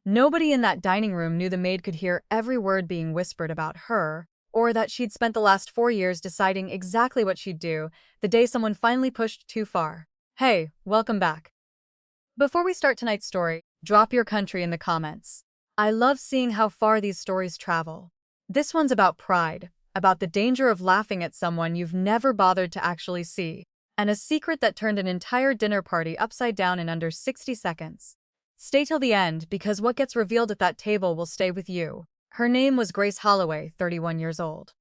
Nobody in that dining room knew the maid could hear every word being whispered about her, or that she'd spent the last 4 years deciding exactly what she'd do the day someone finally pushed too far. Hey, welcome back. Before we start tonight's story, drop your country in the comments. I love seeing how far these stories travel. This one's about pride, about the danger of laughing at someone you've never bothered to actually see, and a secret that turned an entire dinner party upside down in under 60 seconds. Stay till the end because what gets revealed at that table will stay with you. Her name was Grace Holloway, 31 years old.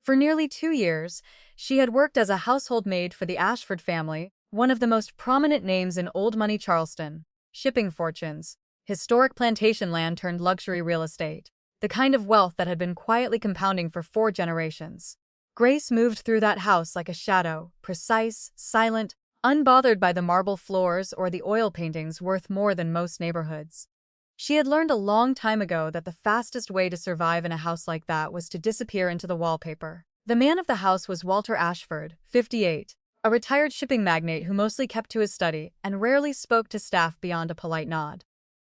For nearly 2 years, she had worked as a household maid for the Ashford family, one of the most prominent names in old money Charleston. Shipping fortunes, historic plantation land turned luxury real estate, the kind of wealth that had been quietly compounding for 4 generations. Grace moved through that house like a shadow, precise, silent, unbothered by the marble floors or the oil paintings worth more than most neighborhoods. She had learned a long time ago that the fastest way to survive in a house like that was to disappear into the wallpaper. The man of the house was Walter Ashford, 58, a retired shipping magnate who mostly kept to his study and rarely spoke to staff beyond a polite nod.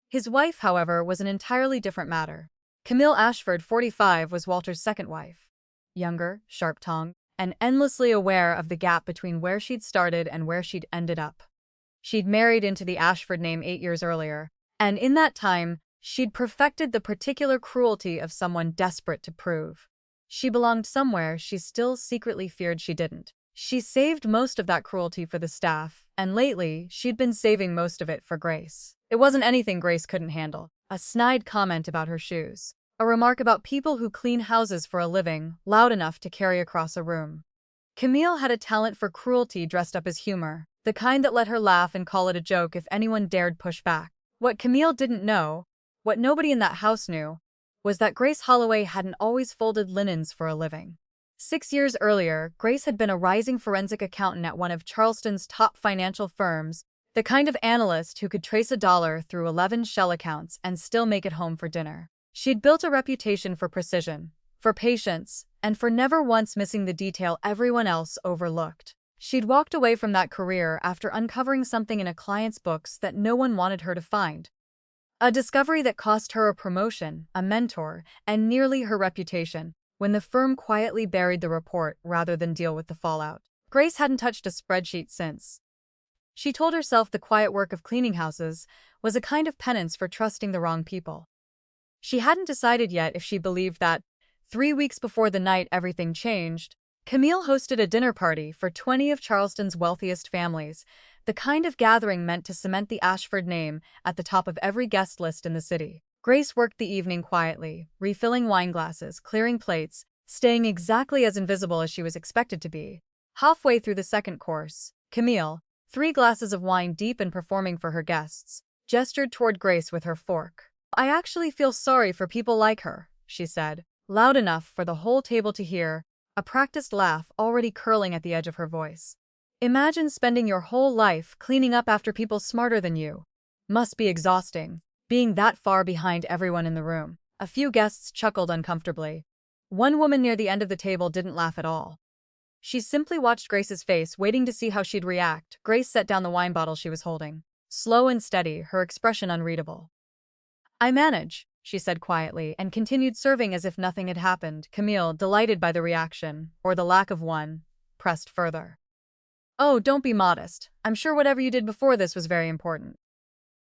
His wife, however, was an entirely different matter. Camille Ashford, 45, was Walter's second wife. Younger, sharp-tongued, and endlessly aware of the gap between where she'd started and where she'd ended up. She'd married into the Ashford name 8 years earlier, and in that time, she'd perfected the particular cruelty of someone desperate to prove she belonged somewhere she still secretly feared she didn't. She saved most of that cruelty for the staff, and lately, she'd been saving most of it for Grace. It wasn't anything Grace couldn't handle. A snide comment about her shoes. A remark about people who clean houses for a living, loud enough to carry across a room. Camille had a talent for cruelty dressed up as humor, the kind that let her laugh and call it a joke if anyone dared push back. What Camille didn't know, what nobody in that house knew, was that Grace Holloway hadn't always folded linens for a living. 6 years earlier, Grace had been a rising forensic accountant at one of Charleston's top financial firms, the kind of analyst who could trace a dollar through 11 shell accounts and still make it home for dinner. She'd built a reputation for precision, for patience, and for never once missing the detail everyone else overlooked. She'd walked away from that career after uncovering something in a client's books that no one wanted her to find. A discovery that cost her a promotion, a mentor, and nearly her reputation, when the firm quietly buried the report rather than deal with the fallout. Grace hadn't touched a spreadsheet since. She told herself the quiet work of cleaning houses was a kind of penance for trusting the wrong people. She hadn't decided yet if she believed that, 3 weeks before the night everything changed, Camille hosted a dinner party for 20 of Charleston's wealthiest families, the kind of gathering meant to cement the Ashford name at the top of every guest list in the city. Grace worked the evening quietly, refilling wine glasses, clearing plates, staying exactly as invisible as she was expected to be. Halfway through the second course, Camille, 3 glasses of wine deep and performing for her guests, gestured toward Grace with her fork. "I actually feel sorry for people like her," she said, loud enough for the whole table to hear, a practiced laugh already curling at the edge of her voice. "Imagine spending your whole life cleaning up after people smarter than you. Must be exhausting, being that far behind everyone in the room." A few guests chuckled uncomfortably. One woman near the end of the table didn't laugh at all. She simply watched Grace's face, waiting to see how she'd react. Grace set down the wine bottle she was holding. Slow and steady, her expression unreadable. "I manage," she said quietly, and continued serving as if nothing had happened. Camille, delighted by the reaction, or the lack of one, pressed further. "Oh, don't be modest. I'm sure whatever you did before this was very important."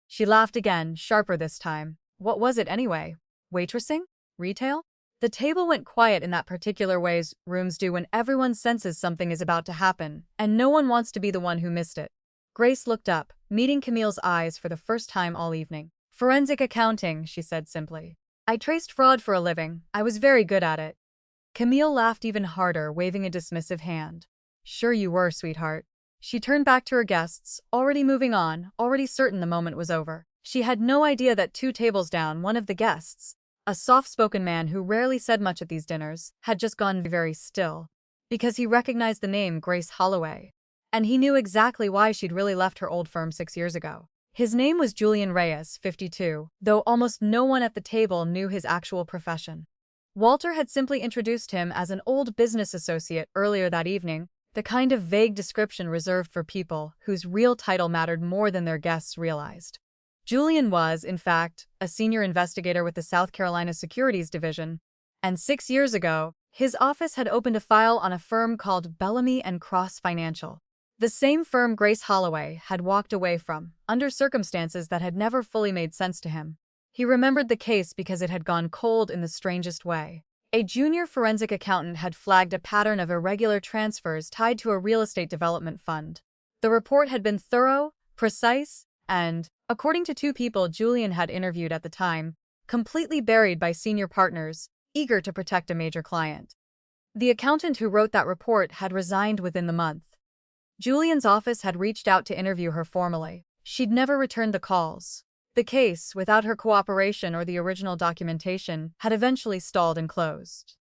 She laughed again, sharper this time. What was it anyway? Waitressing? Retail? The table went quiet in that particular way rooms do when everyone senses something is about to happen, and no one wants to be the one who missed it. Grace looked up, meeting Camille's eyes for the first time all evening. "Forensic accounting," she said simply. "I traced fraud for a living. I was very good at it." Camille laughed even harder, waving a dismissive hand. "Sure you were, sweetheart." She turned back to her guests, already moving on, already certain the moment was over. She had no idea that 2 tables down, one of the guests, a soft-spoken man who rarely said much at these dinners, had just gone very still, because he recognized the name Grace Holloway. And he knew exactly why she'd really left her old firm 6 years ago. His name was Julian Reyes, 52, though almost no one at the table knew his actual profession. Walter had simply introduced him as an old business associate earlier that evening, the kind of vague description reserved for people whose real title mattered more than their guests realized. Julian was, in fact, a senior investigator with the South Carolina Securities Division, and 6 years ago, his office had opened a file on a firm called Bellamy and Cross Financial. The same firm Grace Holloway had walked away from, under circumstances that had never fully made sense to him. He remembered the case because it had gone cold in the strangest way. A junior forensic accountant had flagged a pattern of irregular transfers tied to a real estate development fund. The report had been thorough, precise, and, according to two people Julian had interviewed at the time, completely buried by senior partners, eager to protect a major client. The accountant who wrote that report had resigned within the month. Julian's office had reached out to interview her formally. She'd never returned the calls. The case, without her cooperation or the original documentation, had eventually stalled and closed.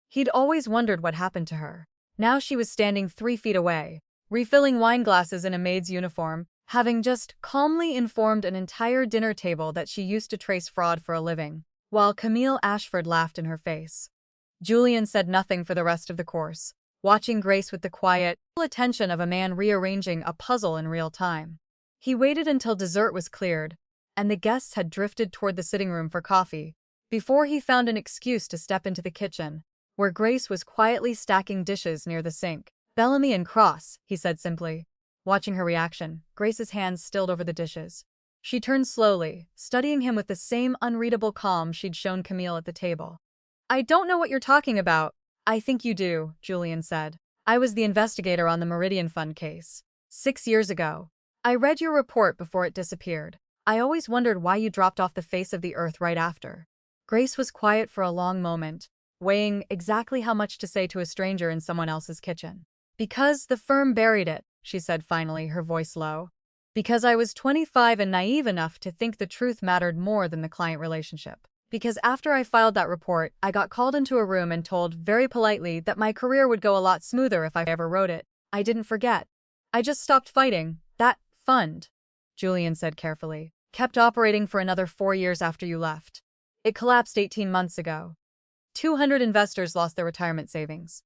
He'd always wondered what happened to her. Now she was standing 3 feet away, refilling wine glasses in a maid's uniform, having just calmly informed an entire dinner table that she used to trace fraud for a living, while Camille Ashford laughed in her face. Julian said nothing for the rest of the course, watching Grace with the quiet attention of a man rearranging a puzzle in real time. He waited until dessert was cleared, and the guests had drifted toward the sitting room for coffee, before he found an excuse to step into the kitchen, where Grace was quietly stacking dishes near the sink. "Bellamy and Cross," he said simply. Watching her reaction, Grace's hands stilled over the dishes. She turned slowly, studying him with the same unreadable calm she'd shown Camille at the table. "I don't know what you're talking about." "I think you do," Julian said. "I was the investigator on the Meridian Fund case. 6 years ago. I read your report before it disappeared. I always wondered why you dropped off the face of the earth right after." Grace was quiet for a long moment, weighing exactly how much to say to a stranger in someone else's kitchen. "Because the firm buried it," she said finally, her voice low. "Because I was 25 and naive enough to think the truth mattered more than the client relationship. Because after I filed that report, I got called into a room and told, very politely, that my career would go a lot smoother if I ever wrote it. I didn't forget. I just stopped fighting. That fund," Julian said carefully, "kept operating for another 4 years after you left. It collapsed 18 months ago. 200 investors lost their retirement savings.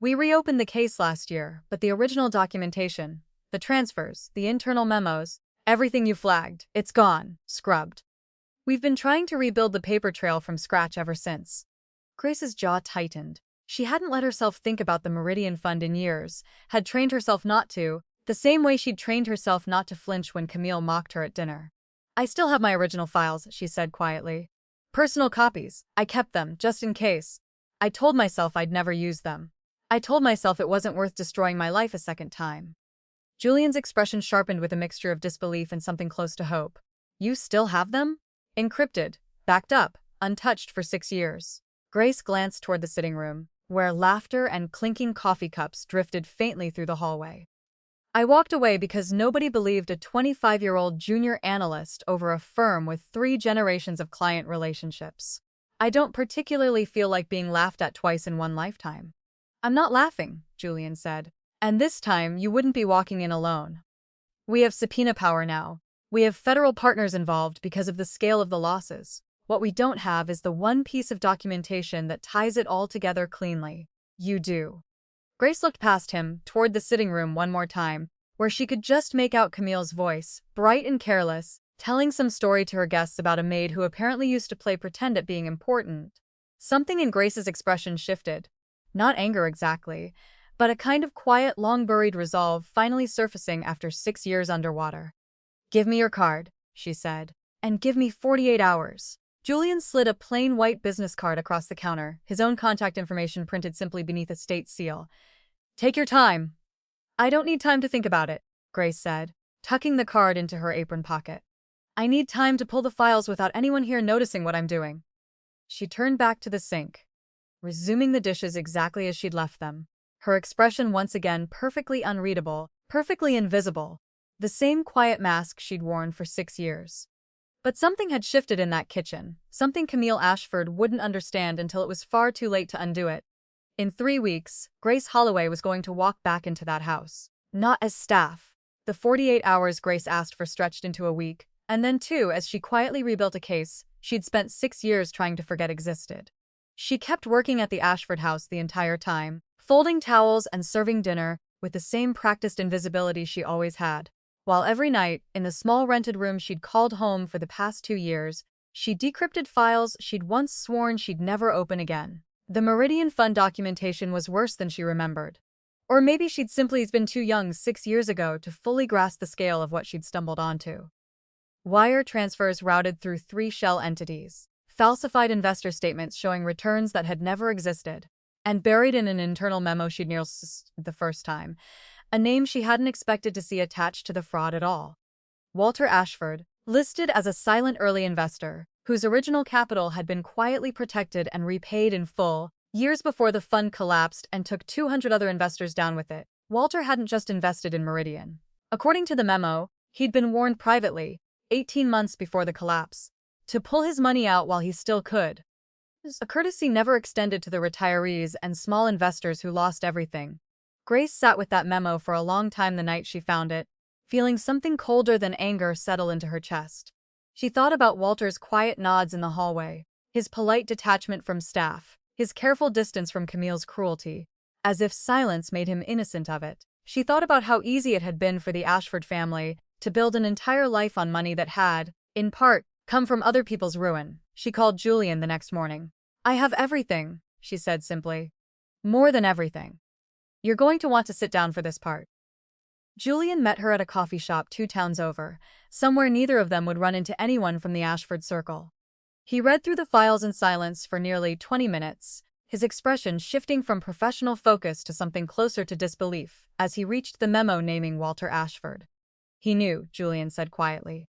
We reopened the case last year, but the original documentation, the transfers, the internal memos, everything you flagged, it's gone, scrubbed. We've been trying to rebuild the paper trail from scratch ever since." Grace's jaw tightened. She hadn't let herself think about the Meridian Fund in years, had trained herself not to, the same way she'd trained herself not to flinch when Camille mocked her at dinner. "I still have my original files," she said quietly. "Personal copies. I kept them, just in case. I told myself I'd never use them. I told myself it wasn't worth destroying my life a second time." Julian's expression sharpened with a mixture of disbelief and something close to hope. "You still have them? Encrypted, backed up, untouched for 6 years." Grace glanced toward the sitting room, where laughter and clinking coffee cups drifted faintly through the hallway. "I walked away because nobody believed a 25-year-old junior analyst over a firm with 3 generations of client relationships. I don't particularly feel like being laughed at twice in one lifetime." "I'm not laughing," Julian said. "And this time you wouldn't be walking in alone. We have subpoena power now. We have federal partners involved because of the scale of the losses. What we don't have is the one piece of documentation that ties it all together cleanly. You do." Grace looked past him, toward the sitting room one more time, where she could just make out Camille's voice, bright and careless, telling some story to her guests about a maid who apparently used to play pretend at being important. Something in Grace's expression shifted. Not anger exactly, but a kind of quiet, long-buried resolve finally surfacing after 6 years underwater. "Give me your card," she said, "and give me 48 hours. Julian slid a plain white business card across the counter, his own contact information printed simply beneath a state seal. "Take your time." "I don't need time to think about it," Grace said, tucking the card into her apron pocket. "I need time to pull the files without anyone here noticing what I'm doing." She turned back to the sink, resuming the dishes exactly as she'd left them, her expression once again perfectly unreadable, perfectly invisible, the same quiet mask she'd worn for 6 years. But something had shifted in that kitchen, something Camille Ashford wouldn't understand until it was far too late to undo it. In 3 weeks, Grace Holloway was going to walk back into that house. Not as staff. The 48 hours Grace asked for stretched into a week, and then 2 as she quietly rebuilt a case she'd spent 6 years trying to forget existed. She kept working at the Ashford house the entire time, folding towels and serving dinner with the same practiced invisibility she always had. While every night, in the small rented room she'd called home for the past 2 years, she decrypted files she'd once sworn she'd never open again. The Meridian Fund documentation was worse than she remembered. Or maybe she'd simply been too young 6 years ago to fully grasp the scale of what she'd stumbled onto. Wire transfers routed through 3 shell entities, falsified investor statements showing returns that had never existed, and buried in an internal memo she'd nearly the first time, a name she hadn't expected to see attached to the fraud at all. Walter Ashford, listed as a silent early investor, whose original capital had been quietly protected and repaid in full, years before the fund collapsed and took 200 other investors down with it. Walter hadn't just invested in Meridian. According to the memo, he'd been warned privately, 18 months before the collapse, to pull his money out while he still could. A courtesy never extended to the retirees and small investors who lost everything. Grace sat with that memo for a long time the night she found it, feeling something colder than anger settle into her chest. She thought about Walter's quiet nods in the hallway, his polite detachment from staff, his careful distance from Camille's cruelty, as if silence made him innocent of it. She thought about how easy it had been for the Ashford family to build an entire life on money that had, in part, come from other people's ruin. She called Julian the next morning. "I have everything," she said simply. "More than everything. You're going to want to sit down for this part." Julian met her at a coffee shop 2 towns over, somewhere neither of them would run into anyone from the Ashford circle. He read through the files in silence for nearly 20 minutes, his expression shifting from professional focus to something closer to disbelief as he reached the memo naming Walter Ashford. "He knew," Julian said quietly.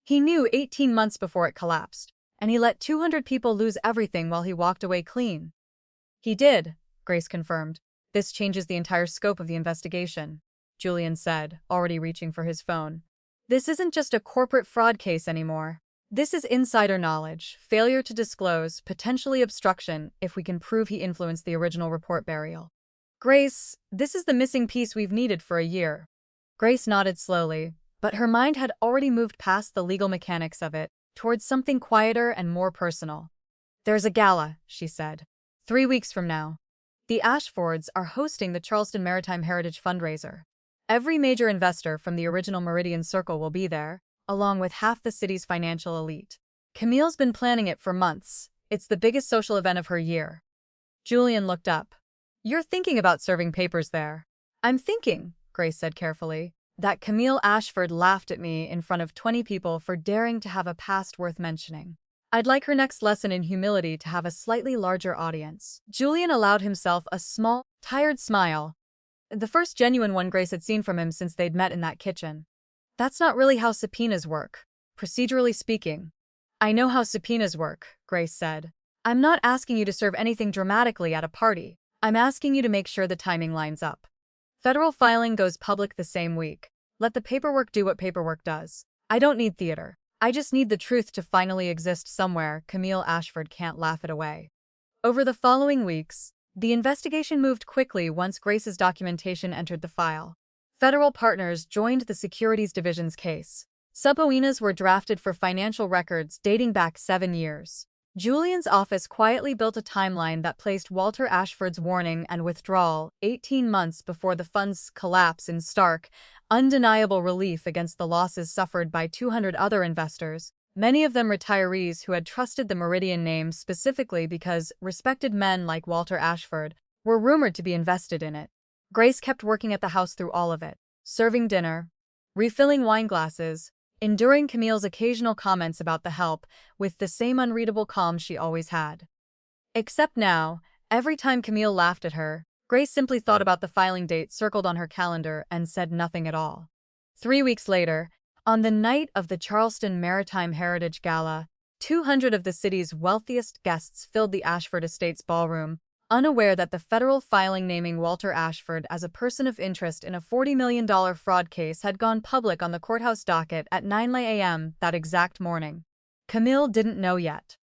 "He knew 18 months before it collapsed, and he let 200 people lose everything while he walked away clean." "He did," Grace confirmed. "This changes the entire scope of the investigation," Julian said, already reaching for his phone. "This isn't just a corporate fraud case anymore. This is insider knowledge, failure to disclose, potentially obstruction if we can prove he influenced the original report burial. Grace, this is the missing piece we've needed for a year." Grace nodded slowly, but her mind had already moved past the legal mechanics of it, towards something quieter and more personal. "There's a gala," she said. 3 weeks from now. The Ashfords are hosting the Charleston Maritime Heritage fundraiser. Every major investor from the original Meridian Circle will be there, along with half the city's financial elite. Camille's been planning it for months. It's the biggest social event of her year. Julian looked up. "You're thinking about serving papers there." "I'm thinking," Grace said carefully, "that Camille Ashford laughed at me in front of 20 people for daring to have a past worth mentioning. I'd like her next lesson in humility to have a slightly larger audience." Julian allowed himself a small, tired smile, the first genuine one Grace had seen from him since they'd met in that kitchen. "That's not really how subpoenas work, procedurally speaking." "I know how subpoenas work," Grace said. "I'm not asking you to serve anything dramatically at a party. I'm asking you to make sure the timing lines up. Federal filing goes public the same week. Let the paperwork do what paperwork does. I don't need theater. I just need the truth to finally exist somewhere. Camille Ashford can't laugh it away." Over the following weeks, the investigation moved quickly once Grace's documentation entered the file. Federal partners joined the Securities Division's case. Subpoenas were drafted for financial records dating back 7 years. Julian's office quietly built a timeline that placed Walter Ashford's warning and withdrawal 18 months before the fund's collapse in stark, undeniable relief against the losses suffered by 200 other investors, many of them retirees who had trusted the Meridian name specifically because respected men like Walter Ashford were rumored to be invested in it. Grace kept working at the house through all of it, serving dinner, refilling wine glasses, enduring Camille's occasional comments about the help with the same unreadable calm she always had. Except now, every time Camille laughed at her, Grace simply thought about the filing date circled on her calendar and said nothing at all. 3 weeks later, on the night of the Charleston Maritime Heritage Gala, 200 of the city's wealthiest guests filled the Ashford Estates ballroom, unaware that the federal filing naming Walter Ashford as a person of interest in a $40 million fraud case had gone public on the courthouse docket at 9 a.m. that exact morning. Camille didn't know yet.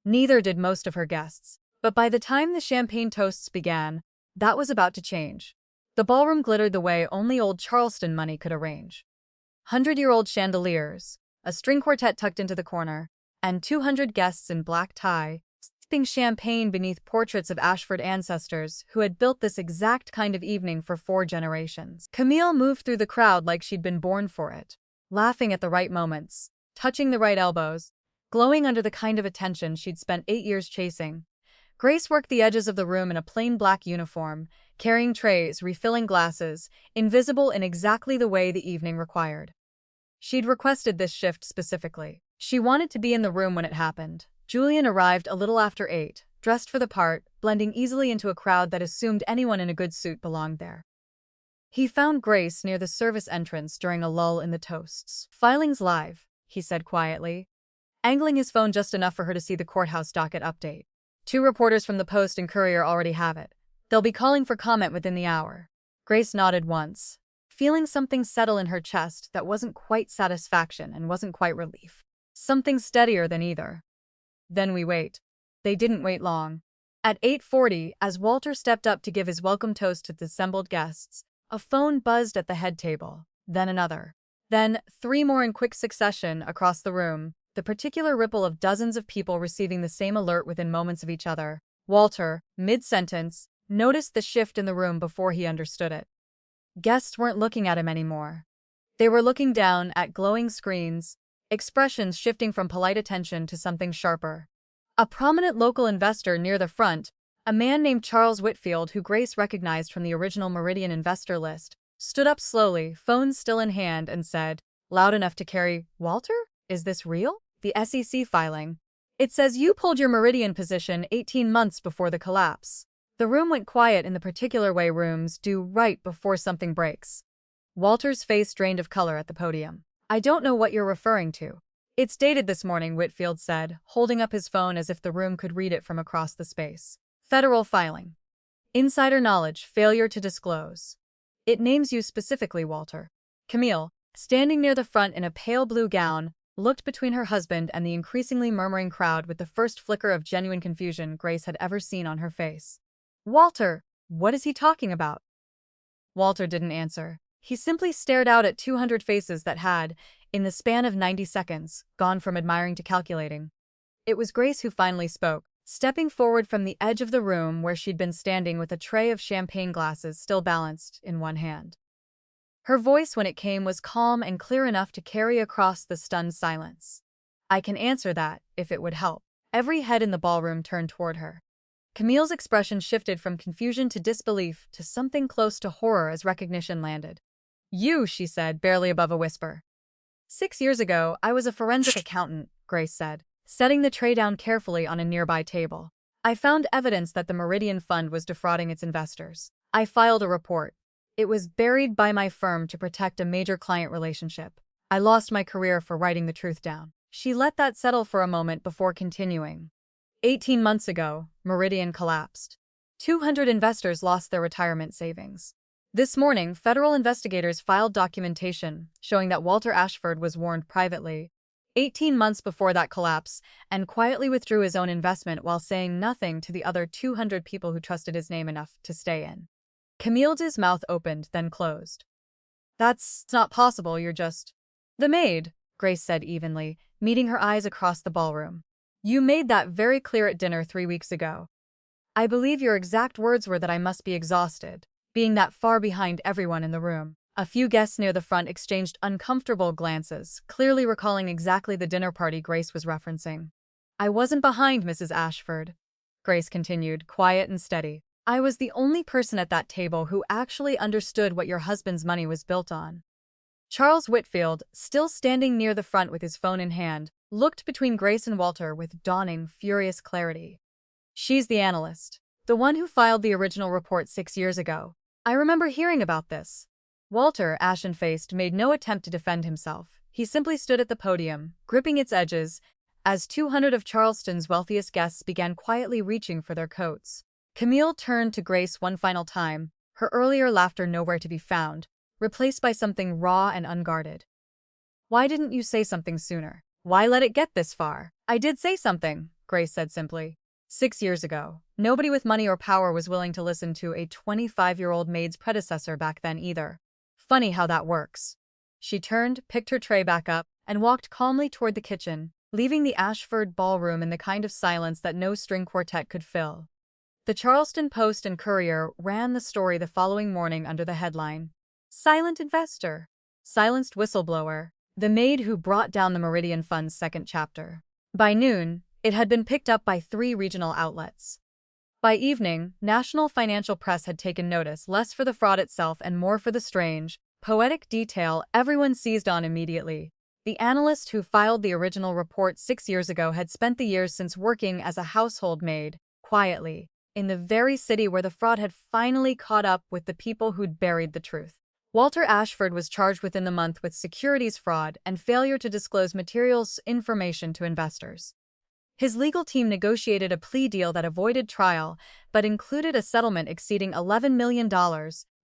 Neither did most of her guests. But by the time the champagne toasts began, that was about to change. The ballroom glittered the way only old Charleston money could arrange. 100-year-old chandeliers, a string quartet tucked into the corner, and 200 guests in black tie, sipping champagne beneath portraits of Ashford ancestors who had built this exact kind of evening for 4 generations. Camille moved through the crowd like she'd been born for it, laughing at the right moments, touching the right elbows, glowing under the kind of attention she'd spent 8 years chasing. Grace worked the edges of the room in a plain black uniform, carrying trays, refilling glasses, invisible in exactly the way the evening required. She'd requested this shift specifically. She wanted to be in the room when it happened. Julian arrived a little after 8, dressed for the part, blending easily into a crowd that assumed anyone in a good suit belonged there. He found Grace near the service entrance during a lull in the toasts. "Filing's live," he said quietly, angling his phone just enough for her to see the courthouse docket update. "2 reporters from the Post and Courier already have it. They'll be calling for comment within the hour." Grace nodded once, feeling something settle in her chest that wasn't quite satisfaction and wasn't quite relief. Something steadier than either. Then we wait. They didn't wait long. At 8:40, as Walter stepped up to give his welcome toast to the assembled guests, a phone buzzed at the head table, then another. Then 3 more in quick succession across the room, the particular ripple of dozens of people receiving the same alert within moments of each other. Walter, mid-sentence, noticed the shift in the room before he understood it. Guests weren't looking at him anymore. They were looking down at glowing screens, expressions shifting from polite attention to something sharper. A prominent local investor near the front, a man named Charles Whitfield who Grace recognized from the original Meridian investor list, stood up slowly, phone still in hand, and said, loud enough to carry, "Walter? Is this real? The SEC filing. It says you pulled your Meridian position 18 months before the collapse." The room went quiet in the particular way rooms do right before something breaks. Walter's face drained of color at the podium. "I don't know what you're referring to." "It's dated this morning," Whitfield said, holding up his phone as if the room could read it from across the space. "Federal filing. Insider knowledge, failure to disclose. It names you specifically, Walter." Camille, standing near the front in a pale blue gown, looked between her husband and the increasingly murmuring crowd with the first flicker of genuine confusion Grace had ever seen on her face. "Walter, what is he talking about?" Walter didn't answer. He simply stared out at 200 faces that had, in the span of 90 seconds, gone from admiring to calculating. It was Grace who finally spoke, stepping forward from the edge of the room where she'd been standing with a tray of champagne glasses still balanced in one hand. Her voice, when it came, was calm and clear enough to carry across the stunned silence. "I can answer that, if it would help." Every head in the ballroom turned toward her. Camille's expression shifted from confusion to disbelief to something close to horror as recognition landed. "You," she said, barely above a whisper. "6 years ago, I was a forensic accountant," Grace said, setting the tray down carefully on a nearby table. "I found evidence that the Meridian Fund was defrauding its investors. I filed a report. It was buried by my firm to protect a major client relationship. I lost my career for writing the truth down." She let that settle for a moment before continuing. 18 months ago, Meridian collapsed. 200 investors lost their retirement savings. This morning, federal investigators filed documentation showing that Walter Ashford was warned privately, 18 months before that collapse, and quietly withdrew his own investment while saying nothing to the other 200 people who trusted his name enough to stay in. Camille's mouth opened, then closed. "That's not possible, you're just—" "The Maid," Grace said evenly, meeting her eyes across the ballroom. "You made that very clear at dinner 3 weeks ago. I believe your exact words were that I must be exhausted, being that far behind everyone in the room." A few guests near the front exchanged uncomfortable glances, clearly recalling exactly the dinner party Grace was referencing. "I wasn't behind, Mrs. Ashford," Grace continued, quiet and steady. "I was the only person at that table who actually understood what your husband's money was built on." Charles Whitfield, still standing near the front with his phone in hand, looked between Grace and Walter with dawning, furious clarity. "She's the analyst. The one who filed the original report 6 years ago. I remember hearing about this." Walter, ashen-faced, made no attempt to defend himself. He simply stood at the podium, gripping its edges, as 200 of Charleston's wealthiest guests began quietly reaching for their coats. Camille turned to Grace one final time, her earlier laughter nowhere to be found, replaced by something raw and unguarded. "Why didn't you say something sooner? Why let it get this far?" "I did say something," Grace said simply. 6 years ago, nobody with money or power was willing to listen to a 25-year-old Maid's predecessor back then either. Funny how that works. She turned, picked her tray back up, and walked calmly toward the kitchen, leaving the Ashford ballroom in the kind of silence that no string quartet could fill. The Charleston Post and Courier ran the story the following morning under the headline, "Silent Investor, Silenced Whistleblower, the Maid Who Brought Down the Meridian Fund's Second Chapter." By noon, it had been picked up by 3 regional outlets. By evening, national financial press had taken notice, less for the fraud itself and more for the strange, poetic detail everyone seized on immediately. The analyst who filed the original report 6 years ago had spent the years since working as a household maid, quietly, in the very city where the fraud had finally caught up with the people who'd buried the truth. Walter Ashford was charged within the month with securities fraud and failure to disclose material information to investors. His legal team negotiated a plea deal that avoided trial, but included a settlement exceeding $11 million,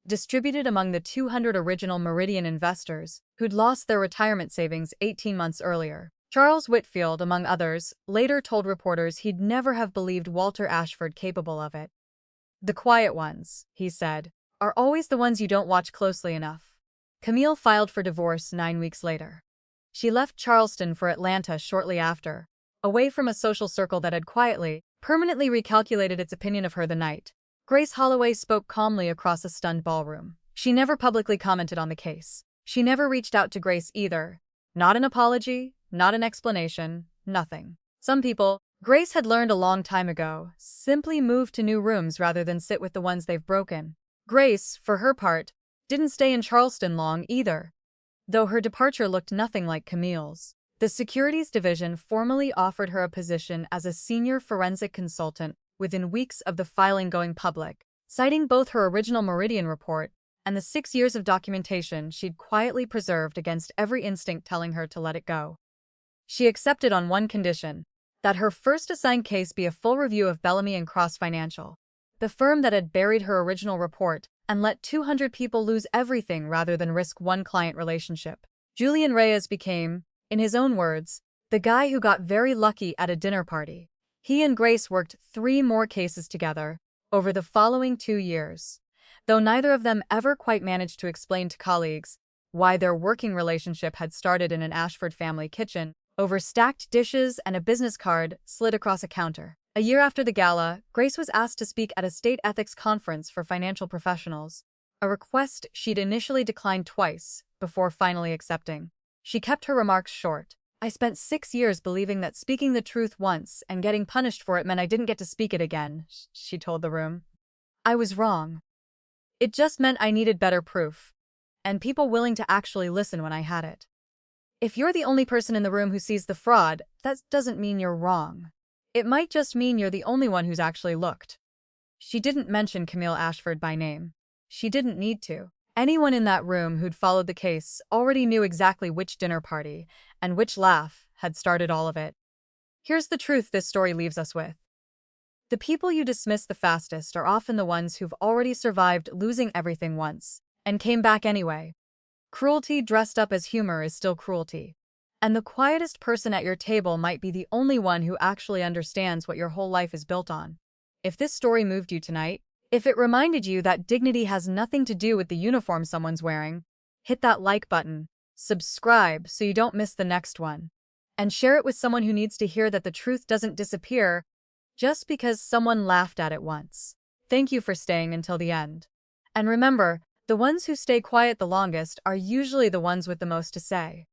distributed among the 200 original Meridian investors, who'd lost their retirement savings 18 months earlier. Charles Whitfield, among others, later told reporters he'd never have believed Walter Ashford capable of it. "The quiet ones," he said, "are always the ones you don't watch closely enough." Camille filed for divorce 9 weeks later. She left Charleston for Atlanta shortly after, away from a social circle that had quietly, permanently recalculated its opinion of her the night. Grace Holloway spoke calmly across a stunned ballroom. She never publicly commented on the case. She never reached out to Grace either. Not an apology, not an explanation, nothing. Some people, Grace had learned a long time ago, simply move to new rooms rather than sit with the ones they've broken. Grace, for her part, didn't stay in Charleston long either, though her departure looked nothing like Camille's. The Securities Division formally offered her a position as a senior forensic consultant within weeks of the filing going public, citing both her original Meridian report and the 6 years of documentation she'd quietly preserved against every instinct telling her to let it go. She accepted on one condition, that her first assigned case be a full review of Bellamy and Cross Financial, the firm that had buried her original report and let 200 people lose everything rather than risk one client relationship. Julian Reyes became, in his own words, the guy who got very lucky at a dinner party. He and Grace worked 3 more cases together over the following 2 years, though neither of them ever quite managed to explain to colleagues why their working relationship had started in an Ashford family kitchen, over stacked dishes and a business card slid across a counter. A year after the gala, Grace was asked to speak at a state ethics conference for financial professionals, a request she'd initially declined twice before finally accepting. She kept her remarks short. "I spent 6 years believing that speaking the truth once and getting punished for it meant I didn't get to speak it again," she told the room. "I was wrong. It just meant I needed better proof, and people willing to actually listen when I had it. If you're the only person in the room who sees the fraud, that doesn't mean you're wrong. It might just mean you're the only one who's actually looked." She didn't mention Camille Ashford by name. She didn't need to. Anyone in that room who'd followed the case already knew exactly which dinner party and which laugh had started all of it. Here's the truth this story leaves us with. The people you dismiss the fastest are often the ones who've already survived losing everything once and came back anyway. Cruelty dressed up as humor is still cruelty. And the quietest person at your table might be the only one who actually understands what your whole life is built on. If this story moved you tonight, if it reminded you that dignity has nothing to do with the uniform someone's wearing, hit that like button, subscribe so you don't miss the next one, and share it with someone who needs to hear that the truth doesn't disappear just because someone laughed at it once. Thank you for staying until the end. And remember, the ones who stay quiet the longest are usually the ones with the most to say.